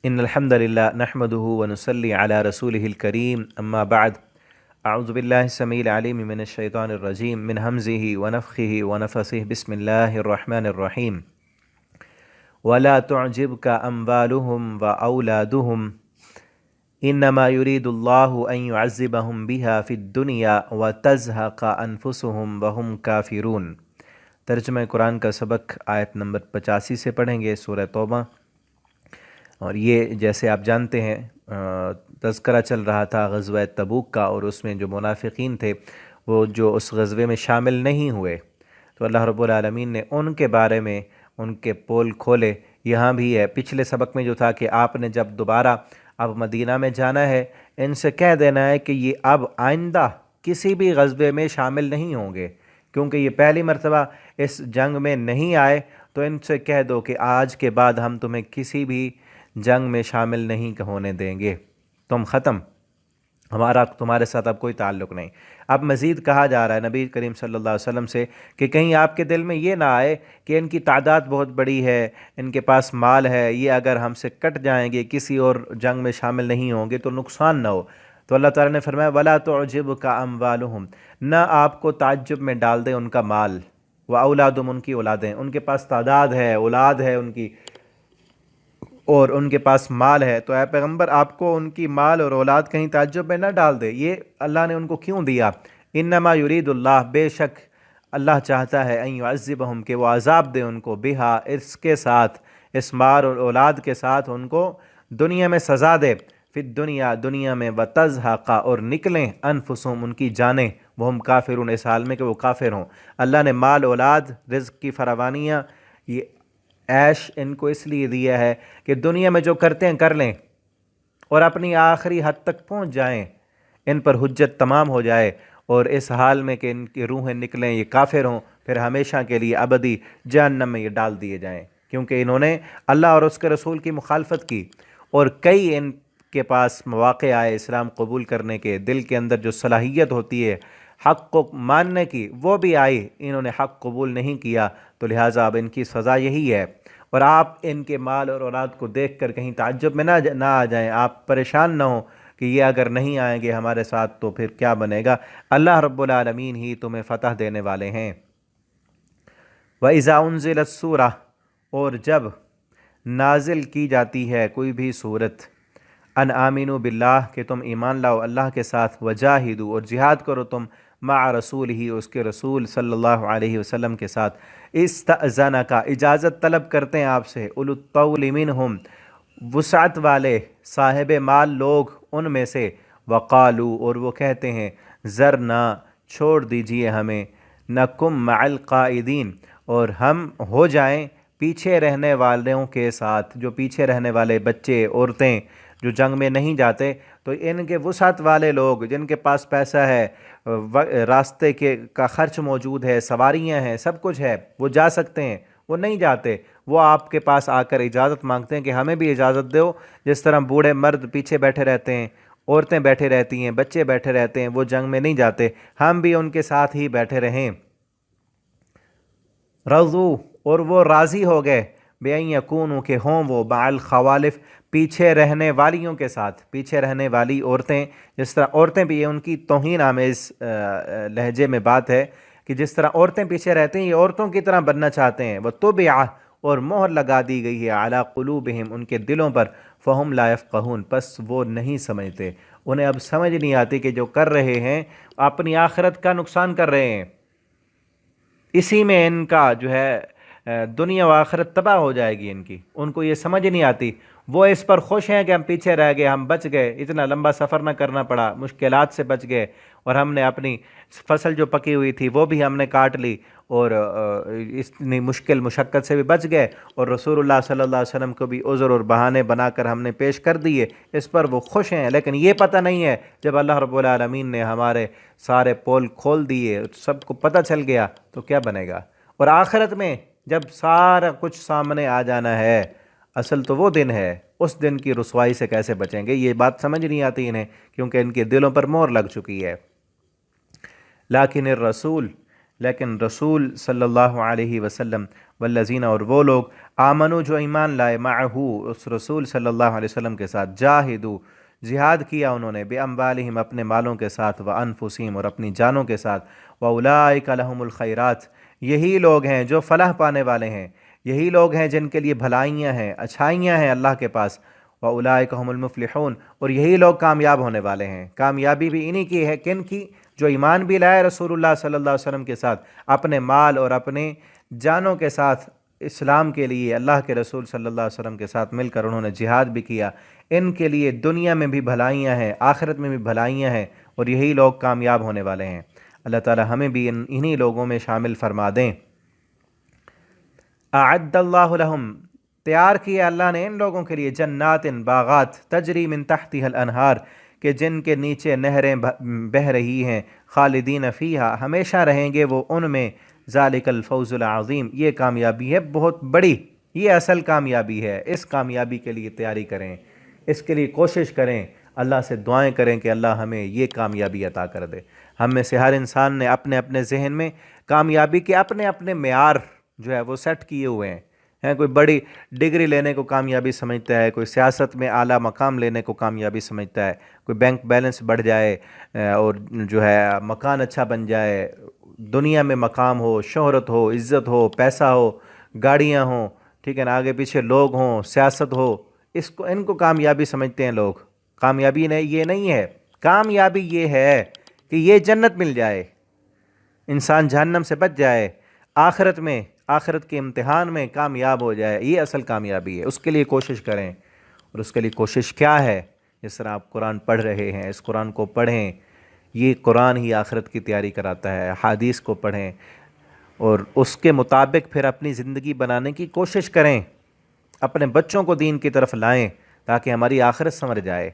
إن الحمد لله نحمده ونصلي على رسوله الكريم أما بعد أعوذ بالله السميع العليم من الشيطان الرجيم من همزه ونفخه ونفثه بسم الله الرحمن الرحيم ولا تعجبك أموالهم وأولادهم إنما يريد الله أن يعذبهم بها في الدنيا وتزهق أنفسهم وهم كافرون۔ ترجمہ قرآن کا سبق آیت نمبر 85 سے پڑھیں گے، سورہ توبہ۔ اور یہ جیسے آپ جانتے ہیں تذکرہ چل رہا تھا غزوہ تبوک کا، اور اس میں جو منافقین تھے وہ جو اس غزوے میں شامل نہیں ہوئے، تو اللہ رب العالمین نے ان کے بارے میں ان کے پول کھولے۔ یہاں بھی ہے، پچھلے سبق میں جو تھا کہ آپ نے جب دوبارہ اب مدینہ میں جانا ہے، ان سے کہہ دینا ہے کہ یہ اب آئندہ کسی بھی غزوے میں شامل نہیں ہوں گے، کیونکہ یہ پہلی مرتبہ اس جنگ میں نہیں آئے۔ تو ان سے کہہ دو کہ آج کے بعد ہم تمہیں کسی بھی جنگ میں شامل نہیں ہونے دیں گے، تم ختم، ہمارا تمہارے ساتھ اب کوئی تعلق نہیں۔ اب مزید کہا جا رہا ہے نبی کریم صلی اللہ علیہ وسلم سے کہ کہیں آپ کے دل میں یہ نہ آئے کہ ان کی تعداد بہت بڑی ہے، ان کے پاس مال ہے، یہ اگر ہم سے کٹ جائیں گے، کسی اور جنگ میں شامل نہیں ہوں گے تو نقصان نہ ہو۔ تو اللہ تعالیٰ نے فرمایا وَلَا تُعْجِبْكَ أَمْوَالُهُمْ، نہ آپ کو تعجب میں ڈال دے ان کا مال، وَأَوْلَادُهُمْ، ان کی اولادیں، ان کے پاس تعداد ہے، اولاد ہے ان کی، اور ان کے پاس مال ہے۔ تو اے پیغمبر آپ کو ان کی مال اور اولاد کہیں تعجب میں نہ ڈال دے، یہ اللہ نے ان کو کیوں دیا؟ انما یرید اللہ، بے شک اللہ چاہتا ہے، ان یعذبہم، کہ وہ عذاب دے ان کو، بہا، اس کے ساتھ، اس مال اور اولاد کے ساتھ ان کو دنیا میں سزا دے، فی الدنیا، دنیا میں، وتزہق، اور نکلیں، انفسہم، ان کی جانیں، وہم کافرون، اس حال میں کہ وہ کافر ہوں۔ اللہ نے مال، اولاد، رزق کی فراوانیاں، یہ عیش ان کو اس لیے دیا ہے کہ دنیا میں جو کرتے ہیں کر لیں، اور اپنی آخری حد تک پہنچ جائیں، ان پر حجت تمام ہو جائے، اور اس حال میں کہ ان کی روحیں نکلیں، یہ کافر ہوں، پھر ہمیشہ کے لیے ابدی جہنم میں یہ ڈال دیے جائیں، کیونکہ انہوں نے اللہ اور اس کے رسول کی مخالفت کی، اور کئی ان کے پاس مواقع آئے اسلام قبول کرنے کے، دل کے اندر جو صلاحیت ہوتی ہے حق کو ماننے کی وہ بھی آئی، انہوں نے حق قبول نہیں کیا، تو لہٰذا اب ان کی سزا یہی ہے۔ اور آپ ان کے مال اور اولاد کو دیکھ کر کہیں تعجب میں نہ آ جائیں، آپ پریشان نہ ہوں کہ یہ اگر نہیں آئیں گے ہمارے ساتھ تو پھر کیا بنے گا، اللہ رب العالمین ہی تمہیں فتح دینے والے ہیں۔ وَإِذَا أُنزِلَتْ سُورَةٌ، اور جب نازل کی جاتی ہے کوئی بھی صورت، ان آمینوا باللہ، کہ تم ایمان لاؤ اللہ کے ساتھ، وجاہدوا، اور جہاد کرو تم، مع رسول ہی، اس کے رسول صلی اللہ علیہ وسلم کے ساتھ، استأذنک، اجازت طلب کرتے ہیں آپ سے، اولو الطول منہم، وسعت والے صاحب مال لوگ ان میں سے، وقالو، اور وہ کہتے ہیں، ذرنا، چھوڑ دیجئے ہمیں، نکم مع القائدین، اور ہم ہو جائیں پیچھے رہنے والوں کے ساتھ، جو پیچھے رہنے والے بچے، عورتیں جو جنگ میں نہیں جاتے، تو ان کے وسعت والے لوگ جن کے پاس پیسہ ہے، راستے کا خرچ موجود ہے، سواریاں ہیں، سب کچھ ہے، وہ جا سکتے ہیں، وہ نہیں جاتے، وہ آپ کے پاس آ کر اجازت مانگتے ہیں کہ ہمیں بھی اجازت دو، جس طرح بوڑھے مرد پیچھے بیٹھے رہتے ہیں، عورتیں بیٹھے رہتی ہیں، بچے بیٹھے رہتے ہیں، وہ جنگ میں نہیں جاتے، ہم بھی ان کے ساتھ ہی بیٹھے رہیں۔ رضو، اور وہ راضی ہو گئے، بِأَن یکونوا، کہ ہوں وہ، مع الخوالف، پیچھے رہنے والیوں کے ساتھ، پیچھے رہنے والی عورتیں، جس طرح عورتیں بھی، یہ ان کی توہین آمیز لہجے میں بات ہے کہ جس طرح عورتیں پیچھے رہتی ہیں یہ عورتوں کی طرح بننا چاہتے ہیں، وَطُبِعَ، اور مہر لگا دی گئی ہے، عَلَىٰ قُلُوبِهِمْ، ان کے دلوں پر، فَهُمْ لَا يَفْقَهُونَ، پس وہ نہیں سمجھتے، انہیں اب سمجھ نہیں آتی کہ جو کر رہے ہیں اپنی آخرت کا نقصان کر رہے ہیں، اسی میں ان کا جو ہے دنیا و آخرت تباہ ہو جائے گی ان کو یہ سمجھ نہیں آتی، وہ اس پر خوش ہیں کہ ہم پیچھے رہ گئے، ہم بچ گئے، اتنا لمبا سفر نہ کرنا پڑا، مشکلات سے بچ گئے، اور ہم نے اپنی فصل جو پکی ہوئی تھی وہ بھی ہم نے کاٹ لی، اور اتنی مشکل مشقت سے بھی بچ گئے، اور رسول اللہ صلی اللہ علیہ وسلم کو بھی عذر اور بہانے بنا کر ہم نے پیش کر دیے، اس پر وہ خوش ہیں۔ لیکن یہ پتہ نہیں ہے جب اللہ رب العالمین نے ہمارے سارے پول کھول دیے، سب کو پتہ چل گیا تو کیا بنے گا، اور آخرت میں جب سارا کچھ سامنے آ جانا ہے، اصل تو وہ دن ہے، اس دن کی رسوائی سے کیسے بچیں گے، یہ بات سمجھ نہیں آتی انہیں، کیونکہ ان کے دلوں پر مہر لگ چکی ہے۔ لیکن الرسول، لیکن رسول صلی اللہ علیہ وسلم والذین، اور وہ لوگ آمنو جو ایمان لائے، معہو اس رسول صلی اللہ علیہ وسلم کے ساتھ، جاہدو جہاد کیا انہوں نے، باموالہم اپنے مالوں کے ساتھ، وانفسہم اور اپنی جانوں کے ساتھ، واولئک لہم الخیرات یہی لوگ ہیں جو فلاح پانے والے ہیں، یہی لوگ ہیں جن کے لیے بھلائیاں ہیں، اچھائیاں ہیں اللہ کے پاس، واولئک هم المفلحون اور یہی لوگ کامیاب ہونے والے ہیں۔ کامیابی بھی انہی کی ہے، کن کی؟ جو ایمان بھی لائے رسول اللہ صلی اللہ علیہ وسلم کے ساتھ، اپنے مال اور اپنے جانوں کے ساتھ اسلام کے لیے اللہ کے رسول صلی اللہ علیہ وسلم کے ساتھ مل کر انہوں نے جہاد بھی کیا، ان کے لیے دنیا میں بھی بھلائیاں ہیں، آخرت میں بھی بھلائیاں ہیں، اور یہی لوگ کامیاب ہونے والے ہیں۔ اللہ تعالی ہمیں بھی انہی لوگوں میں شامل فرما دیں۔ اعد اللہ لہم تیار کیا اللہ نے ان لوگوں کے لیے، جنات باغات، تجری من تحتها الانہار کہ جن کے نیچے نہریں بہہ رہی ہیں، خالدین فیہا ہمیشہ رہیں گے وہ ان میں، ذالک الفوز العظیم یہ کامیابی ہے بہت بڑی، یہ اصل کامیابی ہے۔ اس کامیابی کے لیے تیاری کریں، اس کے لیے کوشش کریں، اللہ سے دعائیں کریں کہ اللہ ہمیں یہ کامیابی عطا کر دے۔ ہم میں سے ہر انسان نے اپنے اپنے ذہن میں کامیابی کے اپنے اپنے معیار جو ہے وہ سیٹ کیے ہوئے ہیں۔ کوئی بڑی ڈگری لینے کو کامیابی سمجھتا ہے، کوئی سیاست میں اعلیٰ مقام لینے کو کامیابی سمجھتا ہے، کوئی بینک بیلنس بڑھ جائے اور جو ہے مکان اچھا بن جائے، دنیا میں مقام ہو، شہرت ہو، عزت ہو، پیسہ ہو، گاڑیاں ہوں، ٹھیک ہے نا، آگے پیچھے لوگ ہوں، سیاست ہو، ان کو کامیابی سمجھتے ہیں لوگ۔ کامیابی یہ نہیں ہے، کامیابی یہ ہے کہ یہ جنت مل جائے، انسان جہنم سے بچ جائے، آخرت میں، آخرت کے امتحان میں کامیاب ہو جائے، یہ اصل کامیابی ہے۔ اس کے لیے کوشش کریں، اور اس کے لیے کوشش کیا ہے؟ جس طرح آپ قرآن پڑھ رہے ہیں، اس قرآن کو پڑھیں، یہ قرآن ہی آخرت کی تیاری کراتا ہے۔ حدیث کو پڑھیں اور اس کے مطابق پھر اپنی زندگی بنانے کی کوشش کریں، اپنے بچوں کو دین کی طرف لائیں تاکہ ہماری آخرت سنور جائے۔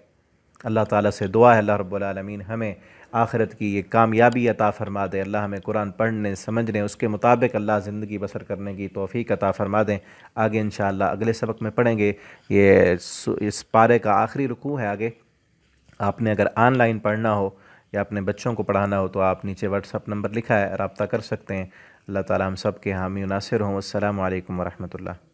اللہ تعالیٰ سے دعا ہے اللہ رب العالمین ہمیں آخرت کی یہ کامیابی عطا فرما دے، اللہ ہمیں قرآن پڑھنے سمجھنے اس کے مطابق اللہ زندگی بسر کرنے کی توفیق عطا فرما دیں۔ آگے انشاءاللہ اگلے سبق میں پڑھیں گے، یہ اس پارے کا آخری رکوع ہے۔ آگے آپ نے اگر آن لائن پڑھنا ہو یا اپنے بچوں کو پڑھانا ہو تو آپ نیچے واٹس ایپ نمبر لکھا ہے، رابطہ کر سکتے ہیں۔ اللہ تعالیٰ ہم سب کے حامی و ناصر ہوں۔ السلام علیکم ورحمۃ اللہ۔